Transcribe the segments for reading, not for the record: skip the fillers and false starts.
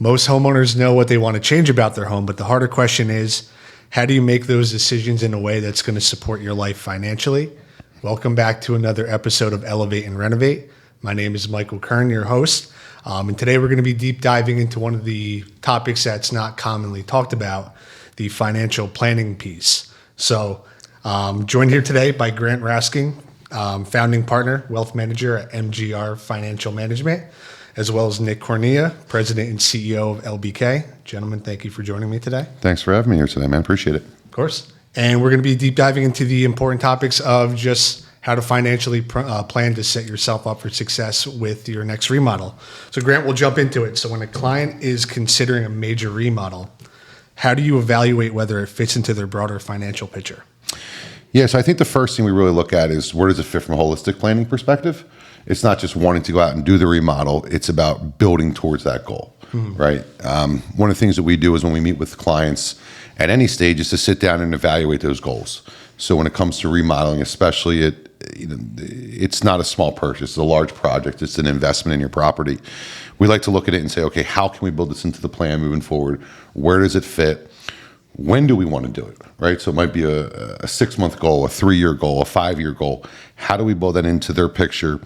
Most homeowners know what they want to change about their home, but the harder question is, how do you make those decisions in a way that's going to support your life financially? Welcome back to another episode of Elevate and Renovate. My name is Michael Kern, your host. And today we're going to be deep diving into one of the topics that's not commonly talked about, the financial planning piece. So joined here today by Grant Raskin, founding partner, wealth manager at MGR Financial Management, as well as Nick Cornea, president and CEO of LBK. Gentlemen, thank you for joining me today. Thanks for having me here today, man. Appreciate it. Of course. And we're going to be deep diving into the important topics of just how to financially plan to set yourself up for success with your next remodel. So Grant, we'll jump into it. So when a client is considering a major remodel, how do you evaluate whether it fits into their broader financial picture? Yeah, so I think the first thing we really look at is where does it fit from a holistic planning perspective? It's not just wanting to go out and do the remodel. It's about building towards that goal, right? One of the things that we do is when we meet with clients at any stage is to sit down and evaluate those goals. So when it comes to remodeling, especially, it's not a small purchase. It's a large project. It's an investment in your property. We like to look at it and say, okay, how can we build this into the plan moving forward? Where does it fit? When do we want to do it, right? So it might be a 6-month goal, a 3-year goal, a 5-year goal. How do we build that into their picture?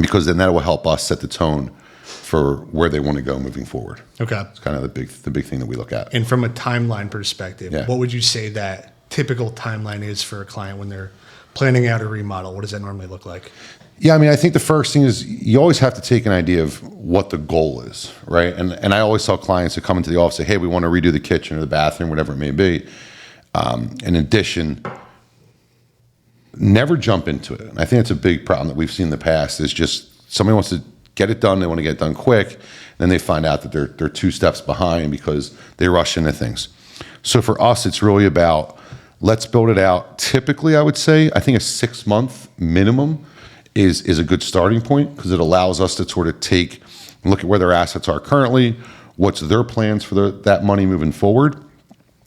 Because then that will help us set the tone for where they want to go moving forward. Okay. It's kind of the big thing that we look at. And from a timeline perspective, Yeah. What would you say that typical timeline is for a client when they're planning out a remodel? What does that normally look like? Yeah, I mean, I think the first thing is you always have to take an idea of what the goal is, right? And I always tell clients to come into the office and say, hey, we want to redo the kitchen or the bathroom, whatever it may be. In addition, never jump into it. And I think it's a big problem that we've seen in the past is just somebody wants to get it done. They want to get it done quick. Then they find out that they're 2 steps behind because they rush into things. So for us, it's really about let's build it out. Typically, I would say, I think a 6-month minimum is a good starting point because it allows us to sort of take and look at where their assets are currently, what's their plans for that money moving forward,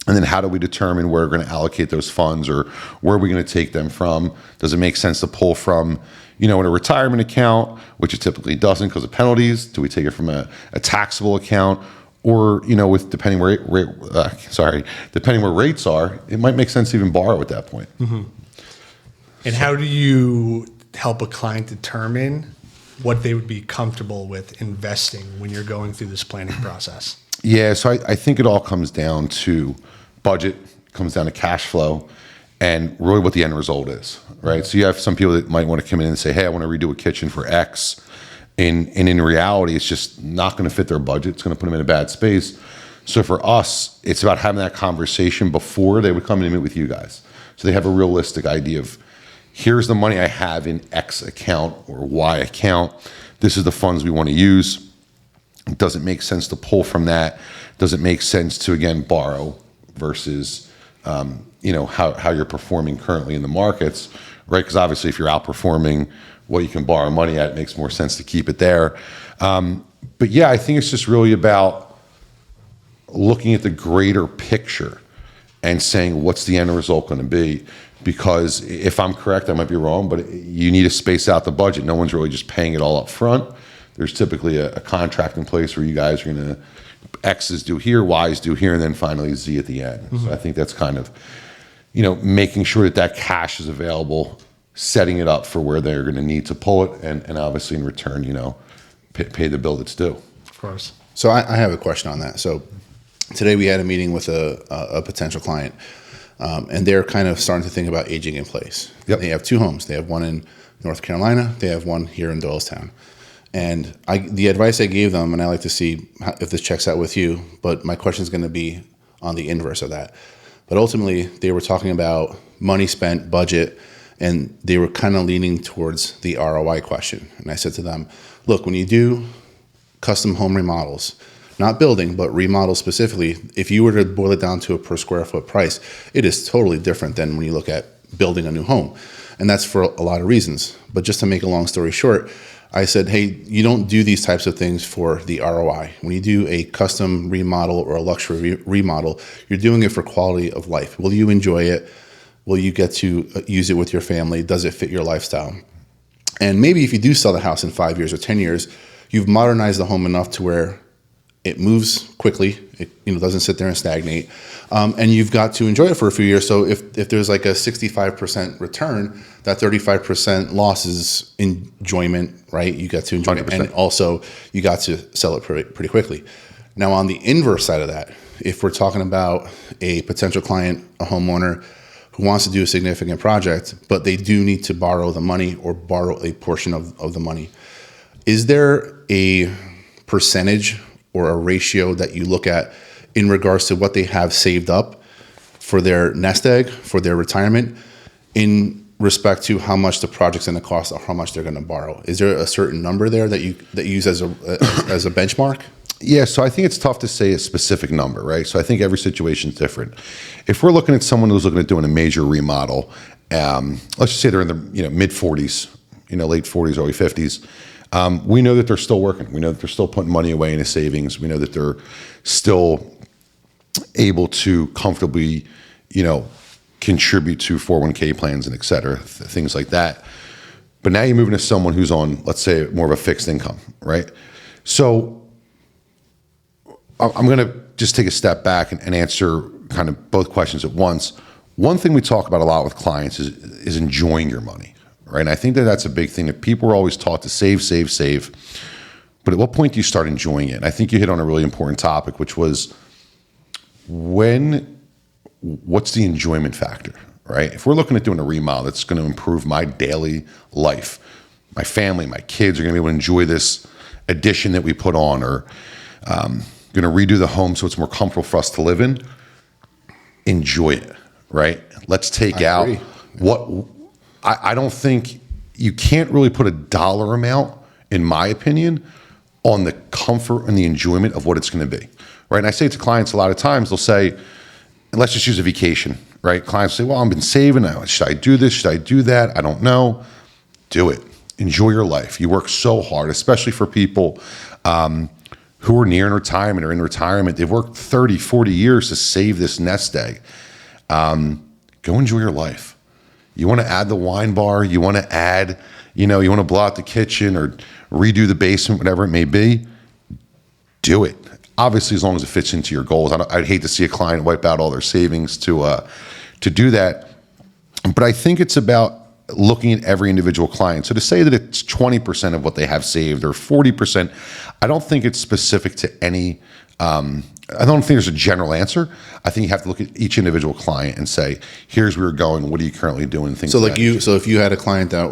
and then how do we determine where we're going to allocate those funds or where are we going to take them from? Does it make sense to pull from, in a retirement account, which it typically doesn't because of penalties? Do we take it from a taxable account? Or, with depending where rates are, it might make sense to even borrow at that point. Mm-hmm. And how do you help a client determine what they would be comfortable with investing when you're going through this planning process? Yeah, so I think it all comes down to budget, comes down to cash flow, and really what the end result is, right? So you have some people that might want to come in and say, hey, I want to redo a kitchen for X. And in reality, it's just not going to fit their budget. It's going to put them in a bad space. So for us, it's about having that conversation before they would come in and meet with you guys. So they have a realistic idea of, here's the money I have in X account or Y account. This is the funds we want to use. Does it make sense to pull from that? Does it make sense to, again, borrow versus, how you're performing currently in the markets, right? Because obviously if you're outperforming what you can borrow money at, it makes more sense to keep it there. But yeah, I think it's just really about looking at the greater picture and saying, what's the end result going to be? Because if I'm correct, I might be wrong, but you need to space out the budget. No one's really just paying it all up front. There's typically a contract in place where you guys are going to, X is due here, Y is due here, and then finally Z at the end. Mm-hmm. So I think that's kind of, making sure that cash is available, setting it up for where they're going to need to pull it, and obviously in return, pay the bill that's due. Of course. So I have a question on that. So today we had a meeting with a potential client, and they're kind of starting to think about aging in place. Yep. They have 2 homes. They have one in North Carolina. They have one here in Doylestown. And the advice I gave them, and I like to see if this checks out with you, but my question is going to be on the inverse of that. But ultimately, they were talking about money spent, budget, and they were kind of leaning towards the ROI question. And I said to them, look, when you do custom home remodels, not building, but remodel specifically, if you were to boil it down to a per square foot price, it is totally different than when you look at building a new home. And that's for a lot of reasons. But just to make a long story short, I said, hey, you don't do these types of things for the ROI. When you do a custom remodel or a luxury remodel, you're doing it for quality of life. Will you enjoy it? Will you get to use it with your family? Does it fit your lifestyle? And maybe if you do sell the house in 5 years or 10 years, you've modernized the home enough to where It moves quickly. It doesn't sit there and stagnate, and you've got to enjoy it for a few years. So if there's like a 65% return, that 35% loss is enjoyment, right? You got to enjoy 100%. it, and also you got to sell it pretty quickly. Now on the inverse side of that, if we're talking about a potential client, a homeowner who wants to do a significant project, but they do need to borrow the money or borrow a portion of the money, is there a percentage or a ratio that you look at in regards to what they have saved up for their nest egg, for their retirement, in respect to how much the project's going to cost or how much they're going to borrow? Is there a certain number there that you use as a benchmark? Yeah, so I think it's tough to say a specific number, right? So I think every situation is different. If we're looking at someone who's looking at doing a major remodel, let's just say they're in the mid 40s, late 40s, early 50s. We know that they're still working. We know that they're still putting money away in a savings. We know that they're still able to comfortably, contribute to 401k plans and et cetera, things like that. But now you're moving to someone who's on, let's say, more of a fixed income, right? So I'm going to just take a step back and answer kind of both questions at once. One thing we talk about a lot with clients is enjoying your money, right? And I think that that's a big thing that people are always taught to save. But at what point do you start enjoying it? And I think you hit on a really important topic, which was what's the enjoyment factor, right? If we're looking at doing a remodel that's going to improve my daily life, my family, my kids are going to be able to enjoy this addition that we put on, or going to redo the home so it's more comfortable for us to live in, enjoy it, right? Let's take out what I don't think you can't really put a dollar amount, in my opinion, on the comfort and the enjoyment of what it's going to be, right? And I say to clients a lot of times, they'll say, let's just use a vacation, right? Clients say, well, I've been saving. Should I do this? Should I do that? I don't know. Do it. Enjoy your life. You work so hard, especially for people who are near in retirement or in retirement. They've worked 30, 40 years to save this nest egg. Go enjoy your life. You want to add the wine bar, you want to add, you want to blow out the kitchen or redo the basement, whatever it may be, do it. Obviously, as long as it fits into your goals. I'd hate to see a client wipe out all their savings to do that. But I think it's about looking at every individual client. So to say that it's 20% of what they have saved or 40%, I don't think it's specific to any, I don't think there's a general answer. I think you have to look at each individual client and say, here's where you're going, what are you currently doing? Things so like that. So if you had a client that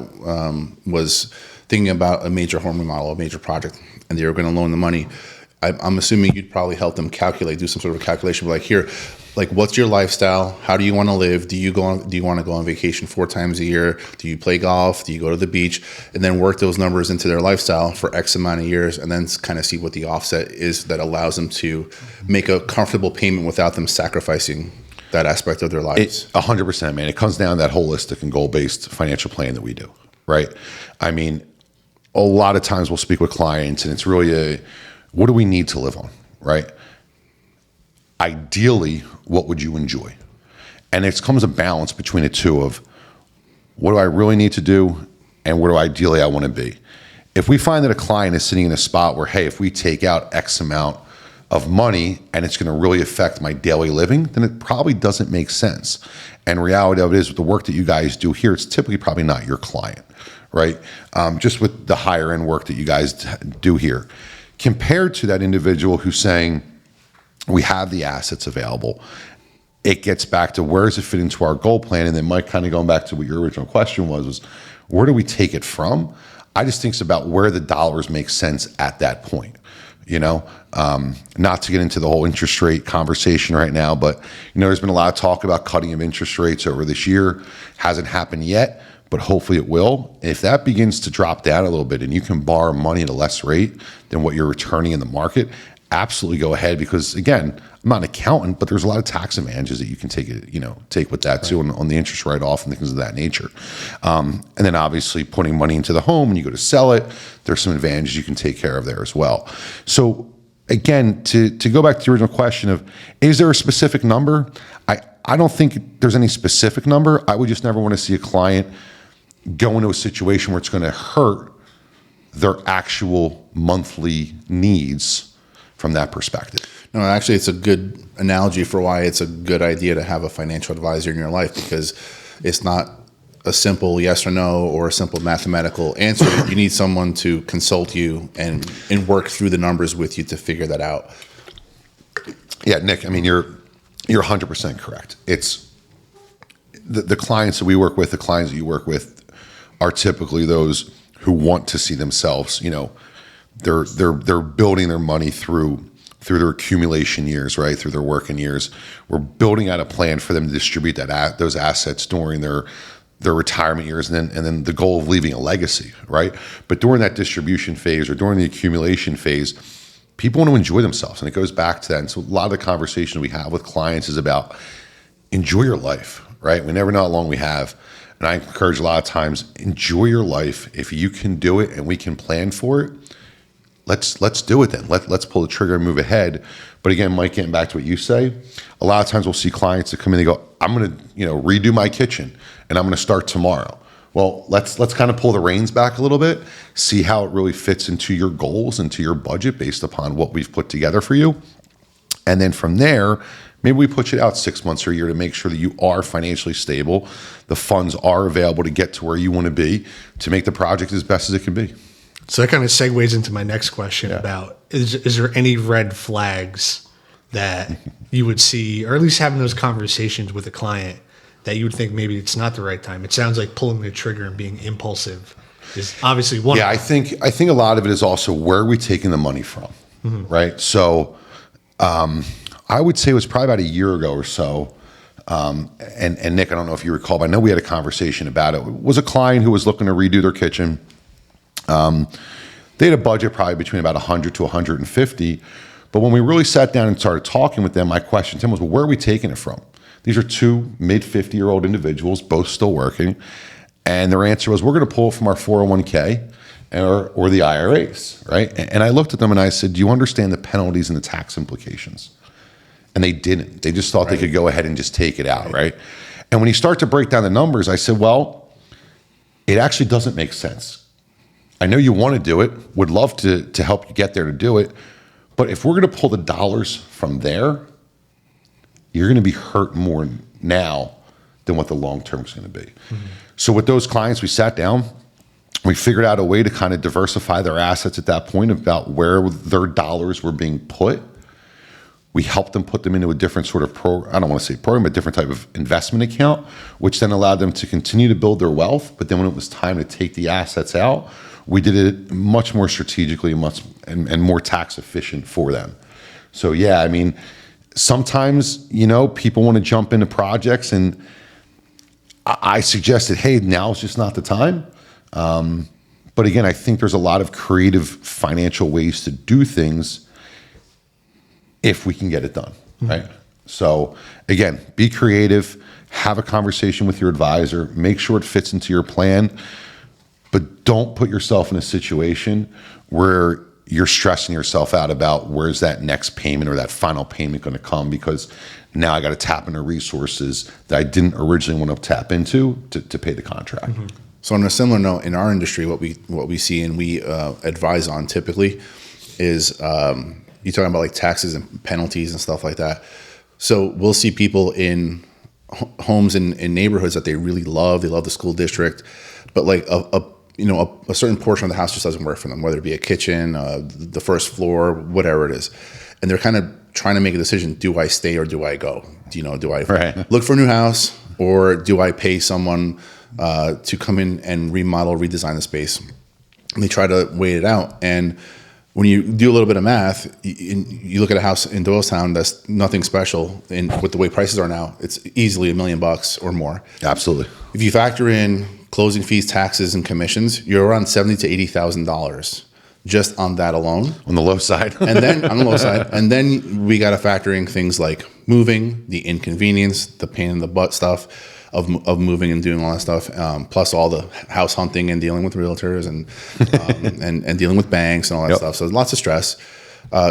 was thinking about a major home remodel, a major project, and they were going to loan the money, I'm assuming you'd probably help them do some sort of calculation, like here, like what's your lifestyle? How do you want to live? Do you want to go on vacation 4 times a year? Do you play golf? Do you go to the beach? And then work those numbers into their lifestyle for X amount of years, and then kind of see what the offset is that allows them to make a comfortable payment without them sacrificing that aspect of their lives. 100%, man. It comes down to that holistic and goal-based financial plan that we do, right? I mean, a lot of times we'll speak with clients, and it's really what do we need to live on, right? Ideally, what would you enjoy? And it comes a balance between the two of what do I really need to do and where do ideally I want to be. If we find that a client is sitting in a spot where, hey, if we take out X amount of money and it's going to really affect my daily living, then it probably doesn't make sense. And reality of it is, with the work that you guys do here, it's typically probably not your client, right? Just with the higher end work that you guys do here. Compared to that individual who's saying, we have the assets available, it gets back to where does it fit into our goal plan? And then Mike, kind of going back to what your original question was where do we take it from? I just think it's about where the dollars make sense at that point. Not to get into the whole interest rate conversation right now, but there's been a lot of talk about cutting of interest rates over this year. Hasn't happened yet, but hopefully it will. If that begins to drop down a little bit and you can borrow money at a less rate than what you're returning in the market, absolutely go ahead, because again, I'm not an accountant, but there's a lot of tax advantages that you can take with that too, on the interest write-off and things of that nature. And then obviously putting money into the home and you go to sell it, there's some advantages you can take care of there as well. So again, to go back to the original question of, is there a specific number? I don't think there's any specific number. I would just never want to see a client go into a situation where it's going to hurt their actual monthly needs from that perspective. No, actually, it's a good analogy for why it's a good idea to have a financial advisor in your life, because it's not a simple yes or no or a simple mathematical answer. You need someone to consult you and work through the numbers with you to figure that out. Yeah, Nick, I mean, you're 100% correct. It's the clients that we work with, the clients that you work with are typically those who want to see themselves, they're building their money through their accumulation years, right? Through their working years. We're building out a plan for them to distribute those assets during their retirement years, and then the goal of leaving a legacy, right? But during that distribution phase or during the accumulation phase, people want to enjoy themselves, and it goes back to that. And so a lot of the conversation we have with clients is about enjoy your life, right? We never know how long we have. And I encourage a lot of times, enjoy your life. If you can do it and we can plan for it, let's do it then. Let's pull the trigger and move ahead. But again, Mike, getting back to what you say, a lot of times we'll see clients that come in and go, I'm going to redo my kitchen and I'm going to start tomorrow. Well, let's kind of pull the reins back a little bit, see how it really fits into your goals and to your budget based upon what we've put together for you. And then from there, maybe we push it out 6 months or a year to make sure that you are financially stable. The funds are available to get to where you want to be to make the project as best as it can be. So that kind of segues into my next question about, is there any red flags that you would see, or at least having those conversations with a client, that you would think maybe it's not the right time? It sounds like pulling the trigger and being impulsive is obviously one. Yeah, I think a lot of it is also where are we taking the money from, right? So I would say it was probably about a year ago or so. And Nick, I don't know if you recall, but I know we had a conversation about it. It was a client who was looking to redo their kitchen. They had a budget probably between about 100 to 150. But when we really sat down and started talking with them, my question to them was, well, where are we taking it from? These are two mid-50-year-old individuals, both still working. And their answer was, we're going to pull it from our 401k or the IRAs, right? And I looked at them and I said, do you understand the penalties and the tax implications? And they didn't. They just thought they could go ahead and just take it out, right? And when you start to break down the numbers, I said, well, it actually doesn't make sense. I know you want to do it, would love to help you get there to do it, but if we're going to pull the dollars from there, you're going to be hurt more now than what the long term is going to be. So with those clients, we sat down, we figured out a way to kind of diversify their assets at that point about where their dollars were being put. We helped them put them into a different sort of I don't want to say program, but different type of investment account, which then allowed them to continue to build their wealth. But then when it was time to take the assets out, we did it much more strategically, and more tax efficient for them. So yeah, I mean, sometimes, people want to jump into projects, and I suggested, hey, now's just not the time. But again, I think there's a lot of creative financial ways to do things if we can get it done, right? So again, be creative, have a conversation with your advisor, make sure it fits into your plan, but don't put yourself in a situation where you're stressing yourself out about where's that next payment or that final payment going to come, because now I got to tap into resources that I didn't originally want to tap into to pay the contract. So on a similar note, in our industry, what we see and we advise on typically is you're talking about like taxes and penalties and stuff like that. So we'll see people in homes in neighborhoods that they really love. They love the school district, but like a certain portion of the house just doesn't work for them, whether it be a kitchen, the first floor, whatever it is. And they're kind of trying to make a decision. Do I stay or do I go? Do I look for a new house, or do I pay someone to come in and remodel, redesign the space? And they try to weigh it out. And when you do a little bit of math, you look at a house in Doylestown that's nothing special, and with the way prices are now, it's easily $1 million or more. Absolutely. If you factor in closing fees, taxes, and commissions, you're around $70,000 to $80,000 just on that alone. On the low side. And then on the low side, and then we got to factor in things like moving, the inconvenience, the pain in the butt stuff of moving and doing all that stuff, plus all the house hunting and dealing with realtors and dealing with banks and all that stuff. So lots of stress.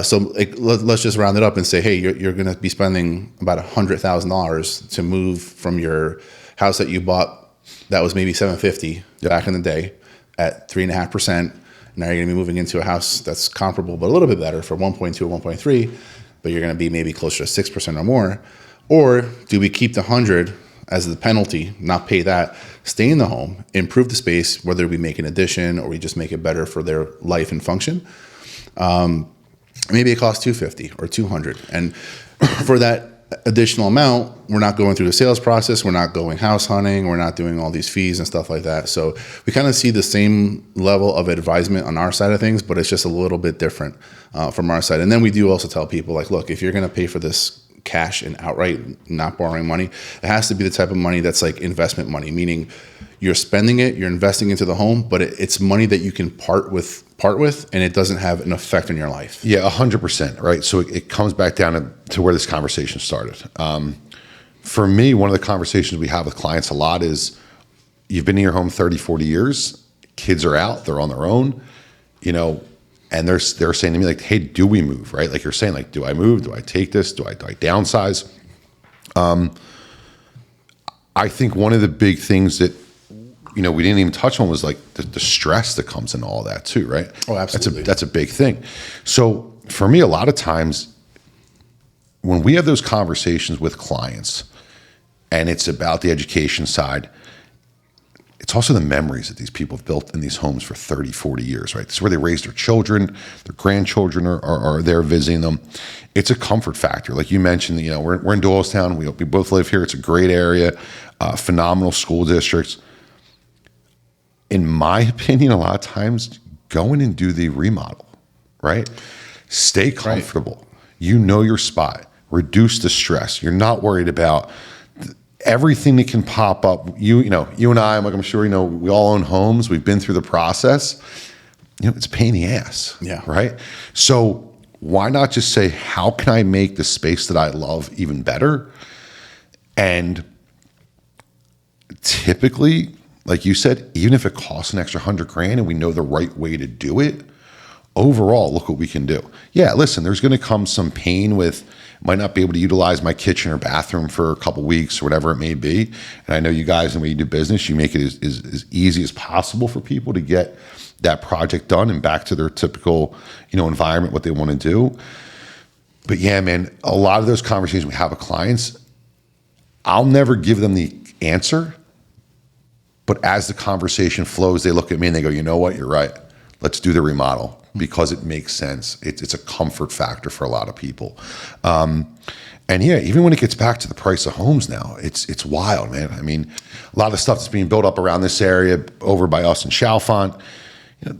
So let's just round it up and say, hey, you're going to be spending about $100,000 to move from your house that you bought that was maybe $750 back in the day at 3.5%, Now you're going to be moving into a house that's comparable but a little bit better for 1.2 or 1.3, but you're going to be maybe closer to 6% or more. Or do we keep the 100 as the penalty, not pay that, stay in the home, improve the space, whether we make an addition or we just make it better for their life and function? Maybe it costs $250 or $200. And for that additional amount, we're not going through the sales process, we're not going house hunting, we're not doing all these fees and stuff like that. So we kind of see the same level of advisement on our side of things, but it's just a little bit different from our side. And then we do also tell people, like, look, if you're going to pay for this cash and outright, not borrowing money, it has to be the type of money that's like investment money, meaning you're spending it, you're investing into the home, but it's money that you can part with, and it doesn't have an effect on your life. Yeah, 100%, right? So it comes back down to where this conversation started. For me, one of the conversations we have with clients a lot is, you've been in your home 30, 40 years, kids are out, they're on their own, and they're saying to me, like, hey, do we move, right? Like you're saying, like, do I move? Do I take this? Do I downsize? I think one of the big things that, we didn't even touch on was like the stress that comes in all that too, right? Oh, absolutely. That's a big thing. So for me, a lot of times when we have those conversations with clients and it's about the education side, it's also the memories that these people have built in these homes for 30, 40 years, right? It's where they raise their children, their grandchildren are there visiting them. It's a comfort factor. Like you mentioned, we're in Doylestown. We both live here. It's a great area, phenomenal school districts. In my opinion, a lot of times, go in and do the remodel, right? Stay comfortable. Right. You know your spot. Reduce the stress. You're not worried about everything that can pop up. You and I, I'm sure, we all own homes. We've been through the process. It's a pain in the ass. Yeah. Right? So why not just say, how can I make the space that I love even better? And typically, like you said, even if it costs an extra $100,000 and we know the right way to do it, overall, look what we can do. Yeah, listen, there's going to come some pain with, might not be able to utilize my kitchen or bathroom for a couple weeks or whatever it may be. And I know you guys, and when you do business, you make it as easy as possible for people to get that project done and back to their typical, environment, what they want to do. But yeah, man, a lot of those conversations we have with clients, I'll never give them the answer. But as the conversation flows, they look at me and they go, you know what, you're right. Let's do the remodel because it makes sense. It's a comfort factor for a lot of people. And yeah, even when it gets back to the price of homes now, it's wild, man. I mean, a lot of the stuff that's being built up around this area over by us in Chalfont,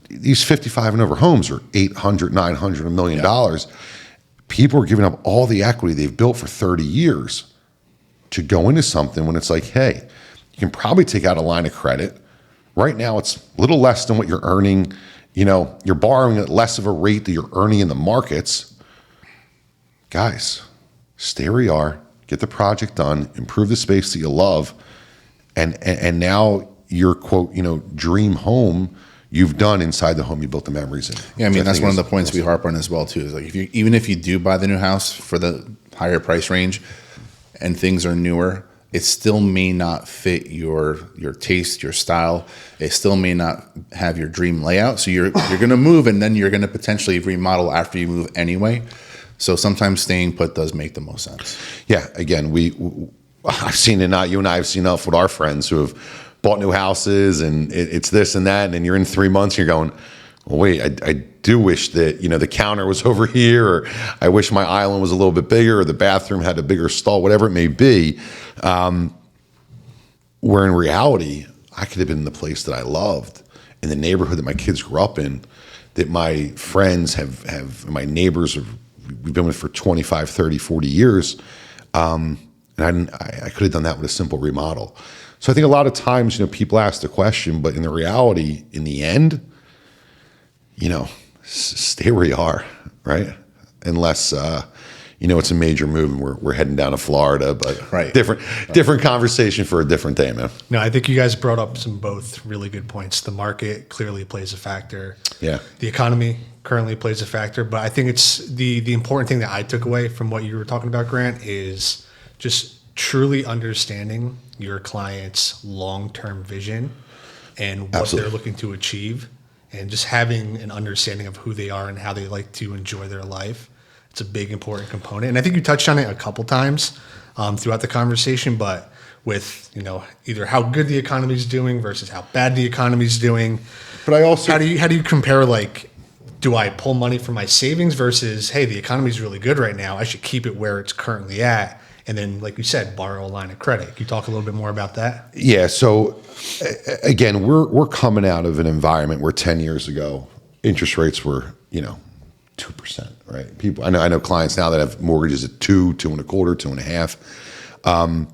these 55 and over homes are $800, $900, $1 million. Yeah. People are giving up all the equity they've built for 30 years to go into something when it's like, hey, you can probably take out a line of credit. Right now, it's a little less than what you're earning. You're borrowing at less of a rate that you're earning in the markets. Guys, stay where you are, get the project done, improve the space that you love, and now your quote, dream home you've done inside the home you built the memories in. Yeah, I mean, that's one of the points we harp on as well too. Is like, even if you do buy the new house for the higher price range and things are newer, it still may not fit your taste, your style. It still may not have your dream layout. So you're going to move, and then you're going to potentially remodel after you move anyway. So sometimes staying put does make the most sense. Yeah. Again, I've seen it. Not you and I have seen enough with our friends who have bought new houses, and it's this and that, and then you're in 3 months, and you're going, well, wait, I do wish that the counter was over here, or I wish my island was a little bit bigger, or the bathroom had a bigger stall, whatever it may be. Where in reality, I could have been in the place that I loved, in the neighborhood that my kids grew up in, that my friends have my neighbors we've been with for 25, 30, 40 years. And I could have done that with a simple remodel. So I think a lot of times, people ask the question, but in the reality, in the end, stay where you are, right? Unless, it's a major move and we're heading down to Florida, but right. Different conversation for a different day, man. No, I think you guys brought up both really good points. The market clearly plays a factor. Yeah. The economy currently plays a factor, but I think it's the important thing that I took away from what you were talking about, Grant, is just truly understanding your client's long-term vision and what Absolutely. they're looking to achieve, and just having an understanding of who they are and how they like to enjoy their life. It's a big, important component. And I think you touched on it a couple times throughout the conversation, but with, either how good the economy is doing versus how bad the economy is doing. But I also, How do you compare, like, do I pull money from my savings versus, hey, the economy is really good right now, I should keep it where it's currently at, and then, like you said, borrow a line of credit. Can you talk a little bit more about that? yeah. So again, we're coming out of an environment where 10 years ago, interest rates were, 2%, right? People, I know clients now that have mortgages at 2.25%, 2.5%.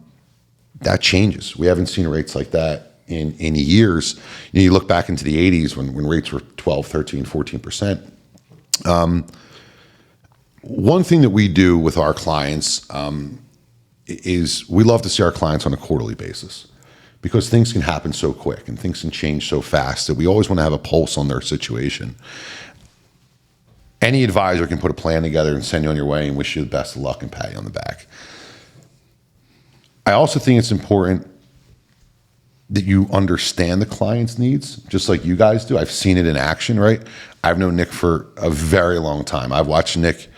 That changes. We haven't seen rates like that in years. You look back into the 80s when rates were 12, 13, 14%. One thing that we do with our clients is we love to see our clients on a quarterly basis, because things can happen so quick and things can change so fast that we always want to have a pulse on their situation. Any advisor can put a plan together and send you on your way and wish you the best of luck and pat you on the back. I also think it's important that you understand the client's needs, just like you guys do. I've seen it in action, right? I've known Nick for a very long time. I've watched Nick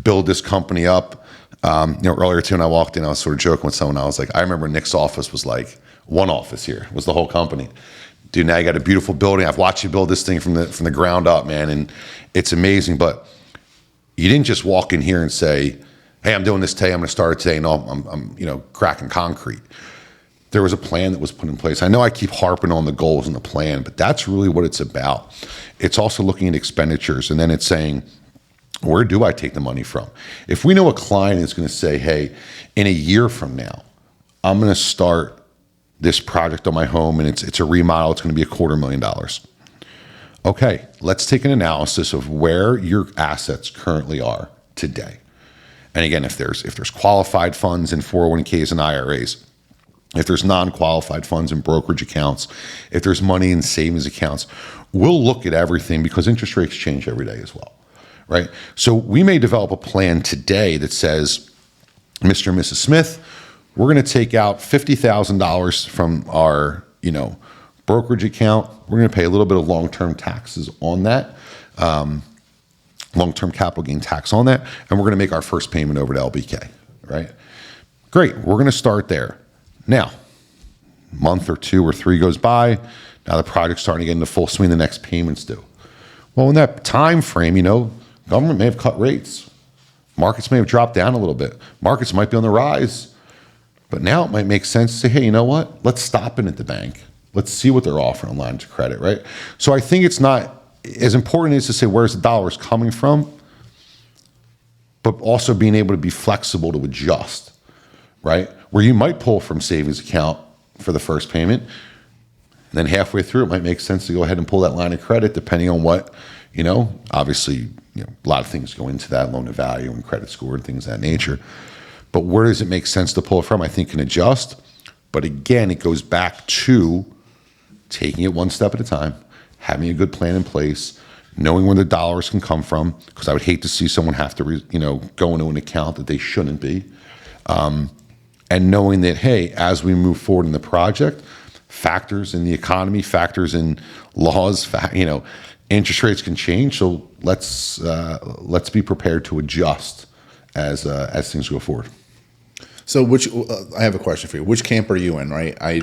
build this company up. Earlier too, when I walked in, I was sort of joking with someone. I was like, I remember Nick's office was like one office here. It was the whole company. Dude, now you got a beautiful building. I've watched you build this thing from the ground up, man, and it's amazing. But you didn't just walk in here and say, hey, I'm doing this today, I'm going to start it today. No, I'm cracking concrete. There was a plan that was put in place. I know I keep harping on the goals and the plan, but that's really what it's about. It's also looking at expenditures, and then it's saying, where do I take the money from? If we know a client is going to say, hey, in a year from now, I'm going to start this project on my home, and it's a remodel, it's going to be $250,000. Okay, let's take an analysis of where your assets currently are today. And again, if there's qualified funds in 401ks and IRAs, if there's non-qualified funds in brokerage accounts, if there's money in savings accounts, we'll look at everything, because interest rates change every day as well, right? So we may develop a plan today that says, Mr. and Mrs. Smith, we're going to take out $50,000 from our, brokerage account. We're going to pay a little bit of long-term taxes on that, long-term capital gain tax on that, and we're going to make our first payment over to LBK, right? Great. We're going to start there. Now, a month or 2 or 3 goes by. Now the project's starting to get into full swing. The next payment's due. Well, in that time frame, government may have cut rates. Markets may have dropped down a little bit. Markets might be on the rise. But now it might make sense to say, hey, you know what? Let's stop in at the bank. Let's see what they're offering on lines of credit, right? So I think it's not as important as to say where's the dollars coming from, but also being able to be flexible to adjust, right? Where you might pull from savings account for the first payment, and then halfway through, it might make sense to go ahead and pull that line of credit, depending on what, obviously, a lot of things go into that, loan to value and credit score and things of that nature. But where does it make sense to pull it from? I think can adjust. But again, it goes back to taking it one step at a time, having a good plan in place, knowing where the dollars can come from, because I would hate to see someone have to, go into an account that they shouldn't be. And knowing that, hey, as we move forward in the project, factors in the economy, factors in laws, interest rates can change. So let's be prepared to adjust as things go forward. So I have a question for you. Which camp are you in, right? I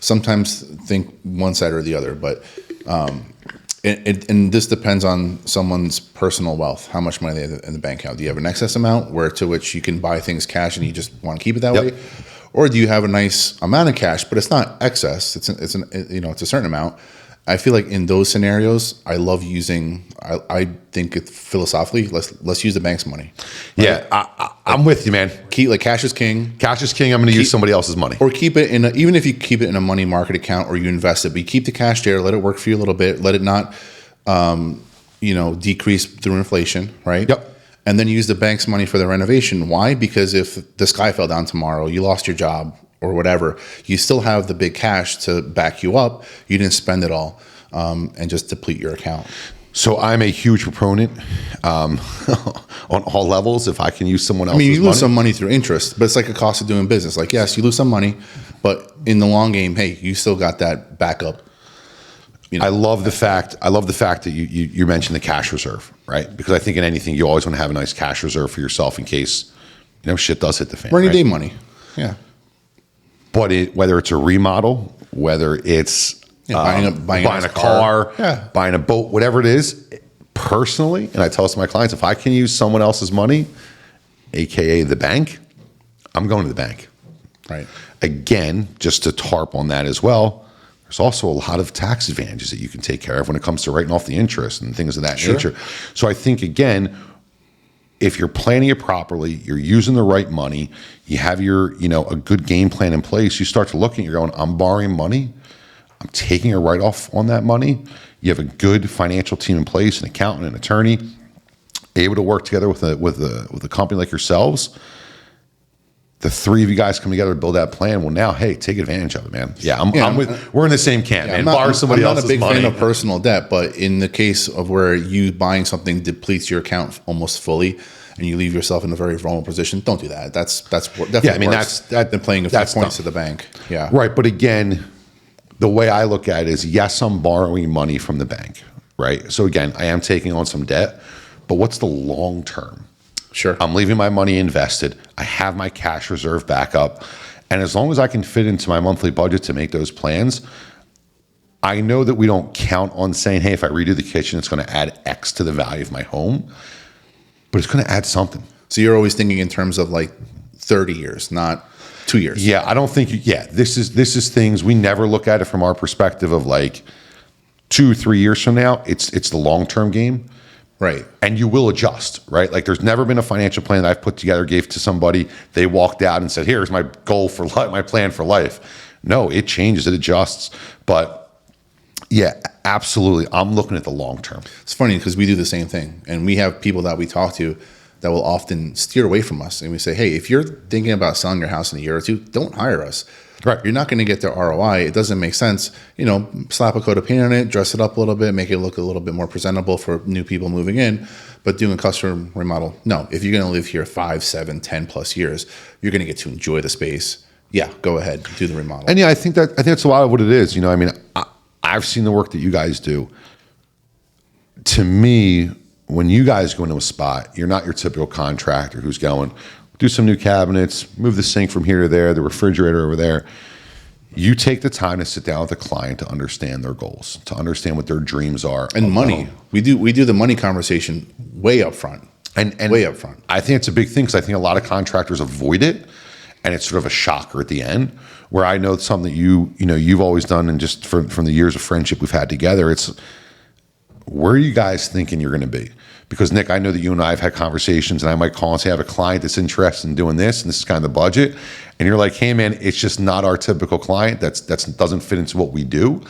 sometimes think one side or the other, but and this depends on someone's personal wealth, how much money they have in the bank account. Do you have an excess amount to which you can buy things cash and you just want to keep it that way? Or do you have a nice amount of cash, but it's not excess, it's a certain amount. I feel like in those scenarios, I love using. I think philosophically, let's use the bank's money. Right? Yeah, I'm with you, man. Cash is king. Cash is king. I'm going to use somebody else's money, or keep it in. Even if you keep it in a money market account or you invest it, but you keep the cash there. Let it work for you a little bit. Let it not, decrease through inflation, right? Yep. And then use the bank's money for the renovation. Why? Because if the sky fell down tomorrow, you lost your job or whatever, you still have the big cash to back you up. You didn't spend it all and just deplete your account. So I'm a huge proponent on all levels. If I can use someone else's money. You lose some money through interest, but it's like a cost of doing business. Like, yes, you lose some money, but in the long game, hey, you still got that backup. I love the fact that you mentioned the cash reserve, right? Because I think in anything you always want to have a nice cash reserve for yourself in case shit does hit the fan. Rainy right? day money. Yeah. But whether it's a remodel, whether it's buying a car, Yeah. buying a boat, whatever it is, personally, and I tell this to my clients, if I can use someone else's money, AKA the bank, I'm going to the bank. Right. Again, just to tarp on that as well, there's also a lot of tax advantages that you can take care of when it comes to writing off the interest and things of that nature. So I think, again, if you're planning it properly, you're using the right money, you have your, a good game plan in place, you start to look and you're going, I'm borrowing money, I'm taking a write-off on that money. You have a good financial team in place, an accountant, an attorney, able to work together with a company like yourselves. The three of you guys come together to build that plan. Well, now, hey, take advantage of it, man. We're in the same camp, man. Borrow somebody else's money. I'm not a big fan of personal debt, but in the case of where you buying something depletes your account almost fully, and you leave yourself in a very vulnerable position, don't do that. That's definitely worse than playing a few points to the bank. Yeah, right. But again, the way I look at it is, yes, I'm borrowing money from the bank, right? So again, I am taking on some debt, but what's the long term? Sure. I'm leaving my money invested. I have my cash reserve backup. And as long as I can fit into my monthly budget to make those plans, I know that we don't count on saying, hey, if I redo the kitchen, it's going to add X to the value of my home, but it's going to add something. So you're always thinking in terms of like 30 years, not 2 years. Yeah, I don't think, this is things we never look at it from our perspective of like 2 or 3 years from now. It's the long-term game. Right. And you will adjust, right? Like there's never been a financial plan that I've put together, gave to somebody, they walked out and said, here's my goal for life, my plan for life. No, it changes, it adjusts. But yeah, absolutely. I'm looking at the long term. It's funny because we do the same thing. And we have people that we talk to that will often steer away from us. And we say, hey, if you're thinking about selling your house in a year or two, don't hire us. Right. You're not going to get the ROI. It doesn't make sense. Slap a coat of paint on it, dress it up a little bit, make it look a little bit more presentable for new people moving in. But doing a custom remodel, no. If you're going to live here 5, 7, 10 plus years, you're going to get to enjoy the space. Yeah, go ahead, do the remodel. And yeah, I think that's a lot of what it is. I've seen the work that you guys do. To me, when you guys go into a spot, you're not your typical contractor who's going, do some new cabinets, move the sink from here to there, the refrigerator over there. You take the time to sit down with the client to understand their goals, to understand what their dreams are. And money. We do the money conversation way up front. And way up front. I think it's a big thing because I think a lot of contractors avoid it, and it's sort of a shocker at the end. Where I know it's something that you've always done, and just from the years of friendship we've had together, it's where are you guys thinking you're going to be? Because Nick, I know that you and I have had conversations, and I might call and say, I have a client that's interested in doing this, and this is kind of the budget. And you're like, hey man, it's just not our typical client. That doesn't fit into what we do.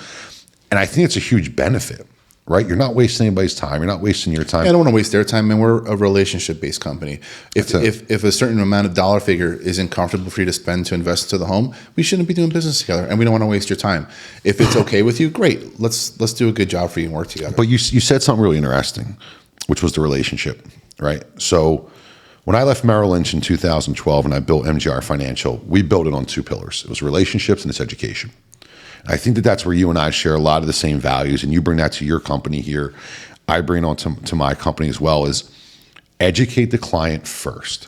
And I think it's a huge benefit, right? You're not wasting anybody's time. You're not wasting your time. I don't want to waste their time, and we're a relationship-based company. If a certain amount of dollar figure isn't comfortable for you to spend to invest into the home, we shouldn't be doing business together, and we don't want to waste your time. If it's okay with you, great. Let's do a good job for you and work together. But you said something really interesting, which was the relationship, right? So when I left Merrill Lynch in 2012 and I built MGR Financial, we built it on 2 pillars. It was relationships and it's education. I think that that's where you and I share a lot of the same values, and you bring that to your company here. I bring it on to my company as well, is educate the client first.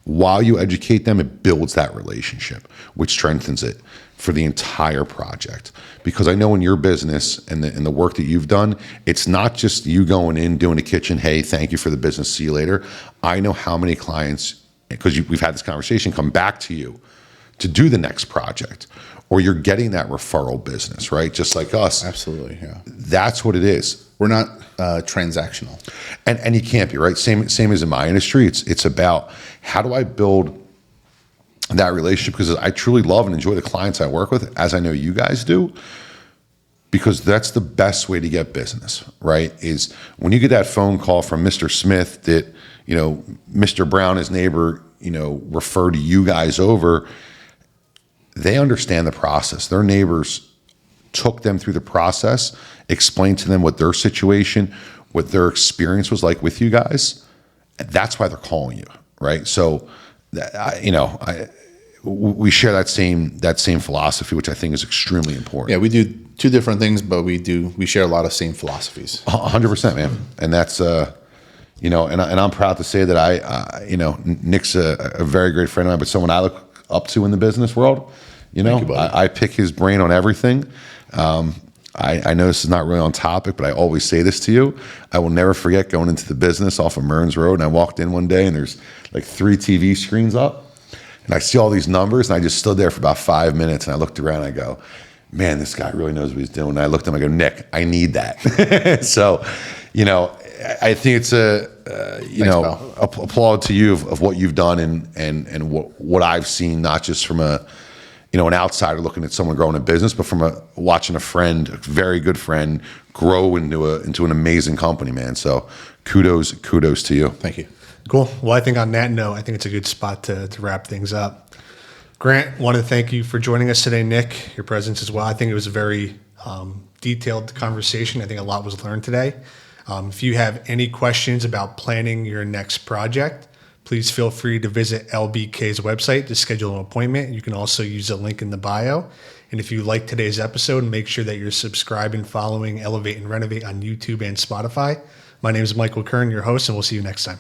While you educate them, it builds that relationship, which strengthens it for the entire project. Because I know in your business and the work that you've done, it's not just you going in, doing a kitchen, hey, thank you for the business, see you later. I know how many clients, because we've had this conversation, come back to you to do the next project, or you're getting that referral business, right? Just like us. Absolutely, yeah. That's what it is. We're not transactional. And you can't be, right? Same as in my industry. It's about how do I build that relationship, because I truly love and enjoy the clients I work with, as I know you guys do, because that's the best way to get business, right? Is when you get that phone call from Mr. Smith that, Mr. Brown, his neighbor, referred you guys over. They understand the process. Their neighbors took them through the process, explained to them what their situation, what their experience was like with you guys. And that's why they're calling you, right? So, we share that same philosophy, which I think is extremely important. Yeah, we do two different things, but we share a lot of same philosophies. 100%, man. And that's, you know, and I'm proud to say that you know, Nick's a very great friend of mine, but someone I look up to in the business world. You know, Thank you, buddy. I pick his brain on everything. I know this is not really on topic, but I always say this to you. I will never forget going into the business off of Mearns Road, and I walked in one day, and there's like 3 TV screens up, and I see all these numbers, and I just stood there for about 5 minutes, and I looked around, and I go, man, this guy really knows what he's doing. And I looked at him, I go, Nick, I need that. So, you know, I think it's you Thanks, know, applaud to you of what you've done and what I've seen, not just from you know, an outsider looking at someone growing a business, but from watching a friend, a very good friend, grow into an amazing company, man. So kudos to you. Thank you. Cool. Well, I think on that note, I think it's a good spot to wrap things up. Grant, want to thank you for joining us today. Nick, your presence as well. I think it was a very detailed conversation. I think a lot was learned today. If you have any questions about planning your next project, please feel free to visit LBK's website to schedule an appointment. You can also use the link in the bio. And if you like today's episode, make sure that you're subscribed and following Elevate and Renovate on YouTube and Spotify. My name is Michael Kern, your host, and we'll see you next time.